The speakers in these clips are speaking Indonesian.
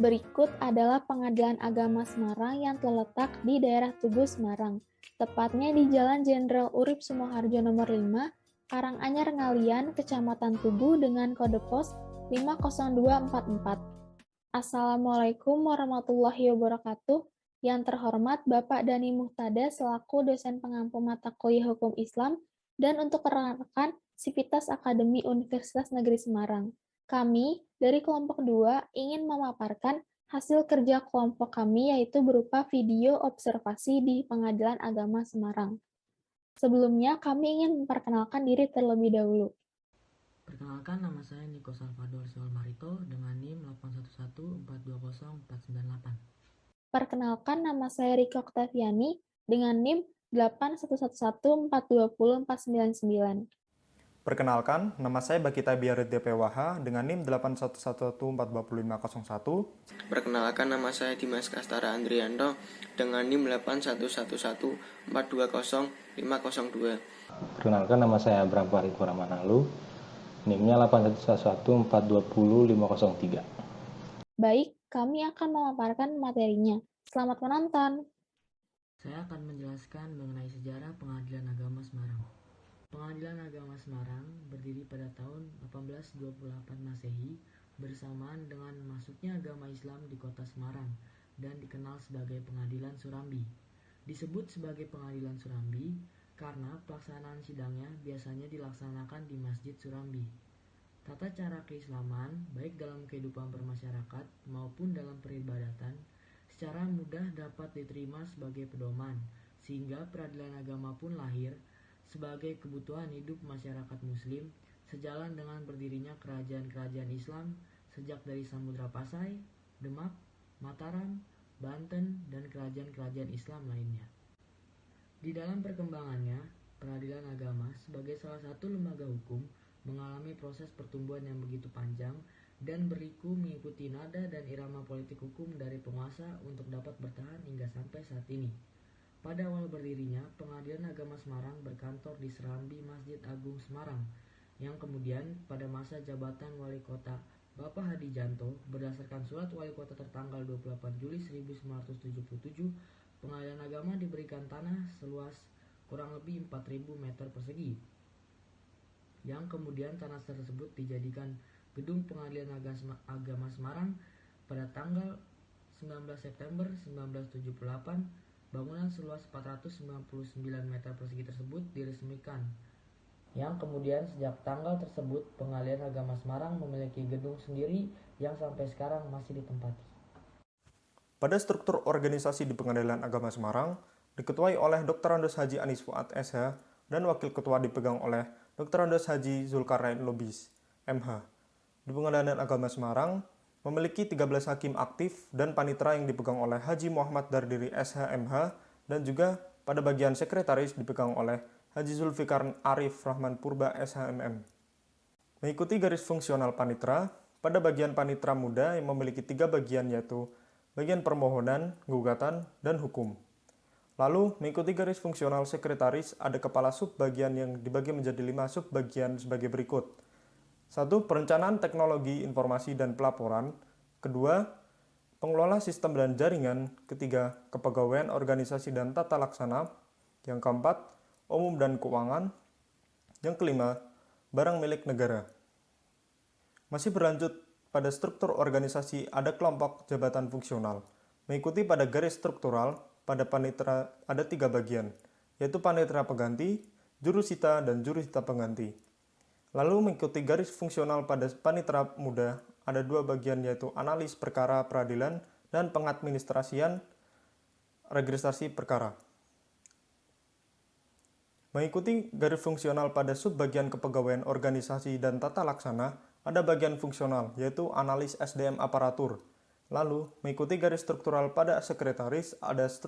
Berikut adalah Pengadilan Agama Semarang yang terletak di daerah Tugu, Semarang, tepatnya di Jalan Jenderal Urip Sumoharjo nomor 5, Karanganyar Ngalian, Kecamatan Tugu dengan kode pos 50244. Assalamualaikum warahmatullahi wabarakatuh. Yang terhormat Bapak Dani Muhtada selaku dosen pengampu mata kuliah Hukum Islam dan untuk rekan-rekan Sivitas Akademi Universitas Negeri Semarang. Kami dari kelompok 2 ingin memaparkan hasil kerja kelompok kami yaitu berupa video observasi di Pengadilan Agama Semarang. Sebelumnya kami ingin memperkenalkan diri terlebih dahulu. Perkenalkan, nama saya Niko Salvador Marito dengan NIM 811420498. Perkenalkan, nama saya Rika Oktaviani dengan NIM 81114204999. Perkenalkan, nama saya Bakita Biarit DPWH dengan NIM 811142501. Perkenalkan, nama saya Dimas Kastara Andrianto dengan NIM 81114200502. Perkenalkan, nama saya Abraham Farid Ramanalu, NIM-nya 81114200503. Baik, kami akan memaparkan materinya. Selamat menonton. Saya akan menjelaskan mengenai sejarah Pengadilan Agama Semarang. Pengadilan Agama Semarang berdiri pada tahun 1828 Masehi bersamaan dengan masuknya agama Islam di kota Semarang dan dikenal sebagai Pengadilan Surambi. Disebut sebagai Pengadilan Surambi karena pelaksanaan sidangnya biasanya dilaksanakan di Masjid Surambi. Tata cara keislaman, baik dalam kehidupan bermasyarakat maupun dalam peribadatan, secara mudah dapat diterima sebagai pedoman, sehingga peradilan agama pun lahir sebagai kebutuhan hidup masyarakat muslim sejalan dengan berdirinya kerajaan-kerajaan Islam sejak dari Samudra Pasai, Demak, Mataram, Banten, dan kerajaan-kerajaan Islam lainnya. Di dalam perkembangannya, peradilan agama sebagai salah satu lembaga hukum mengalami proses pertumbuhan yang begitu panjang dan berliku mengikuti nada dan irama politik hukum dari penguasa untuk dapat bertahan hingga sampai saat ini. Pada awal berdirinya, Pengadilan Agama Semarang berkantor di Serambi Masjid Agung Semarang, yang kemudian pada masa jabatan Wali Kota Bapak Hadi Janto, berdasarkan surat Wali Kota tertanggal 28 Juli 1977, Pengadilan Agama diberikan tanah seluas kurang lebih 4.000 meter persegi, yang kemudian tanah tersebut dijadikan Gedung Pengadilan Agama Semarang pada tanggal 19 September 1978. Bangunan seluas 499 meter persegi tersebut diresmikan, yang kemudian sejak tanggal tersebut Pengadilan Agama Semarang memiliki gedung sendiri yang sampai sekarang masih ditempati. Pada struktur organisasi di Pengadilan Agama Semarang, diketuai oleh Dr. Andos Haji Anis Fuad SH dan Wakil Ketua dipegang oleh Dr. Andos Haji Zulkarnain Lubis, MH. Di Pengadilan Agama Semarang, memiliki 13 hakim aktif dan panitera yang dipegang oleh Haji Muhammad Dardiri SHMH dan juga pada bagian sekretaris dipegang oleh Haji Zulfikar Arif Rahman Purba SHMM. Mengikuti garis fungsional panitera, pada bagian panitera muda yang memiliki 3 bagian yaitu bagian permohonan, gugatan, dan hukum. Lalu mengikuti garis fungsional sekretaris ada kepala subbagian yang dibagi menjadi 5 subbagian sebagai berikut. 1. Perencanaan teknologi informasi dan pelaporan. 2. Pengelola sistem dan jaringan. 3. Kepegawaian organisasi dan tata laksana. Yang keempat, umum dan keuangan. Yang kelima, barang milik negara. Masih berlanjut pada struktur organisasi ada kelompok jabatan fungsional. Mengikuti pada garis struktural, pada panitera ada 3 bagian, yaitu panitera pengganti, jurusita, dan jurusita pengganti. Lalu mengikuti garis fungsional pada panitera muda ada 2 bagian yaitu analis perkara peradilan dan pengadministrasian registrasi perkara. Mengikuti garis fungsional pada subbagian kepegawaian organisasi dan tata laksana ada bagian fungsional yaitu analis SDM aparatur. Lalu mengikuti garis struktural pada sekretaris ada 1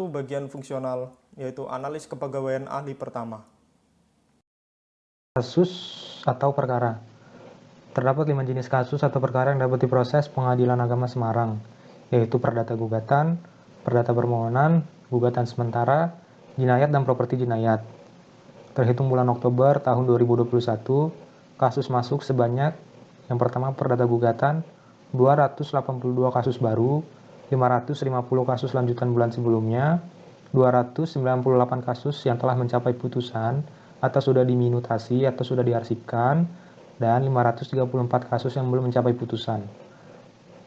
bagian fungsional yaitu analis kepegawaian ahli pertama. Kasus atau perkara. Terdapat 5 jenis kasus atau perkara yang dapat diproses Pengadilan Agama Semarang, yaitu perdata gugatan, perdata permohonan, gugatan sementara, jinayat dan properti jinayat. Terhitung bulan Oktober tahun 2021, kasus masuk sebanyak yang pertama perdata gugatan 282 kasus baru, 550 kasus lanjutan bulan sebelumnya, 298 kasus yang telah mencapai putusan atau sudah diminutasi atau sudah diarsipkan, dan 534 kasus yang belum mencapai putusan.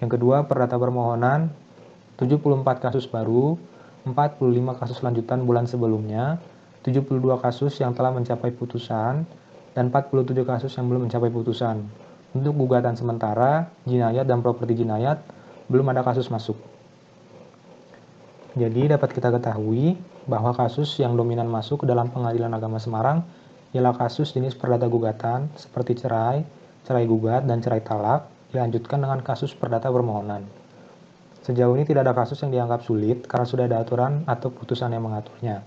Yang kedua, perdata permohonan, 74 kasus baru, 45 kasus lanjutan bulan sebelumnya, 72 kasus yang telah mencapai putusan, dan 47 kasus yang belum mencapai putusan. Untuk gugatan sementara, jinayat dan properti jinayat, belum ada kasus masuk. Jadi dapat kita ketahui bahwa kasus yang dominan masuk ke dalam Pengadilan Agama Semarang ialah kasus jenis perdata gugatan seperti cerai, cerai gugat, dan cerai talak dilanjutkan dengan kasus perdata permohonan. Sejauh ini tidak ada kasus yang dianggap sulit karena sudah ada aturan atau putusan yang mengaturnya.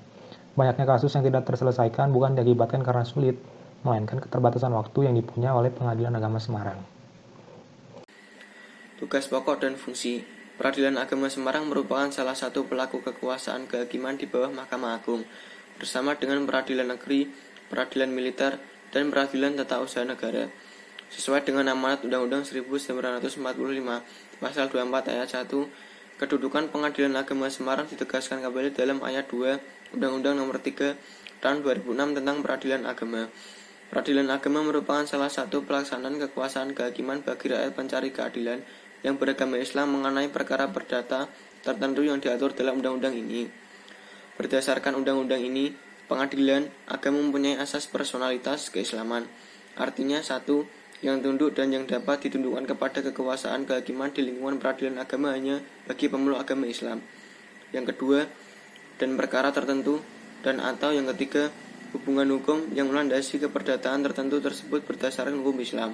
Banyaknya kasus yang tidak terselesaikan bukan diakibatkan karena sulit, melainkan keterbatasan waktu yang dipunya oleh Pengadilan Agama Semarang. Tugas pokok dan fungsi. Peradilan Agama Semarang merupakan salah satu pelaku kekuasaan kehakiman di bawah Mahkamah Agung, bersama dengan peradilan negeri, peradilan militer, dan peradilan tata usaha negara. Sesuai dengan amanat Undang-Undang 1945, Pasal 24 ayat 1, kedudukan Pengadilan Agama Semarang ditegaskan kembali dalam ayat 2 Undang-Undang Nomor 3 Tahun 2006 tentang Peradilan Agama. Peradilan agama merupakan salah satu pelaksanaan kekuasaan kehakiman bagi rakyat pencari keadilan yang beragama Islam mengenai perkara perdata tertentu yang diatur dalam undang-undang ini. Berdasarkan undang-undang ini, pengadilan agama mempunyai asas personalitas keislaman. Artinya, satu, yang tunduk dan yang dapat ditundukkan kepada kekuasaan kehakiman di lingkungan peradilan agama hanya bagi pemeluk agama Islam. Yang kedua, dan perkara tertentu, dan atau yang ketiga, hubungan hukum yang melandasi keperdataan tertentu tersebut berdasarkan hukum Islam.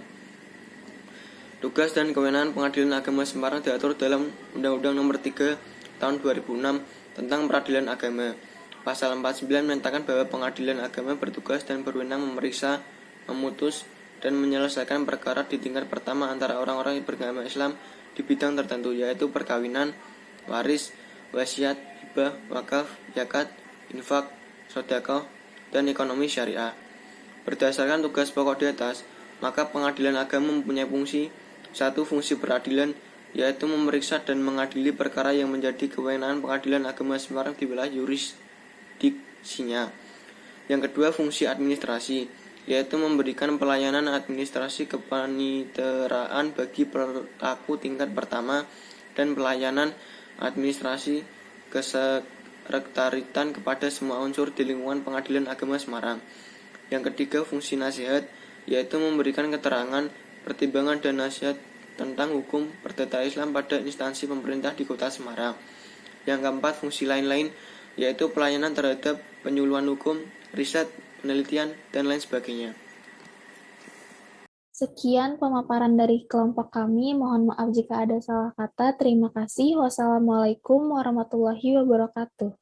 Tugas dan kewenangan Pengadilan Agama Semarang diatur dalam Undang-Undang Nomor 3 Tahun 2006 tentang Peradilan Agama. Pasal 49 menyatakan bahwa Pengadilan Agama bertugas dan berwenang memeriksa, memutus, dan menyelesaikan perkara di tingkat pertama antara orang-orang yang beragama Islam di bidang tertentu, yaitu perkawinan, waris, wasiat, hibah, wakaf, zakat, infak, sedekah, dan ekonomi syariah. Berdasarkan tugas pokok di atas, maka Pengadilan Agama mempunyai fungsi: 1. Fungsi peradilan, yaitu memeriksa dan mengadili perkara yang menjadi kewenangan Pengadilan Agama Semarang di wilayah yurisdiksinya. Yang kedua, fungsi administrasi, yaitu memberikan pelayanan administrasi kepaniteraan bagi pelaku tingkat pertama dan pelayanan administrasi kesekretariatan kepada semua unsur di lingkungan Pengadilan Agama Semarang. Yang ketiga, fungsi nasihat, yaitu memberikan keterangan, pertimbangan, dan nasihat tentang hukum perdata Islam pada instansi pemerintah di Kota Semarang. Yang keempat, fungsi lain-lain, yaitu pelayanan terhadap penyuluhan hukum, riset, penelitian, dan lain sebagainya. Sekian pemaparan dari kelompok kami. Mohon maaf jika ada salah kata. Terima kasih. Wassalamualaikum warahmatullahi wabarakatuh.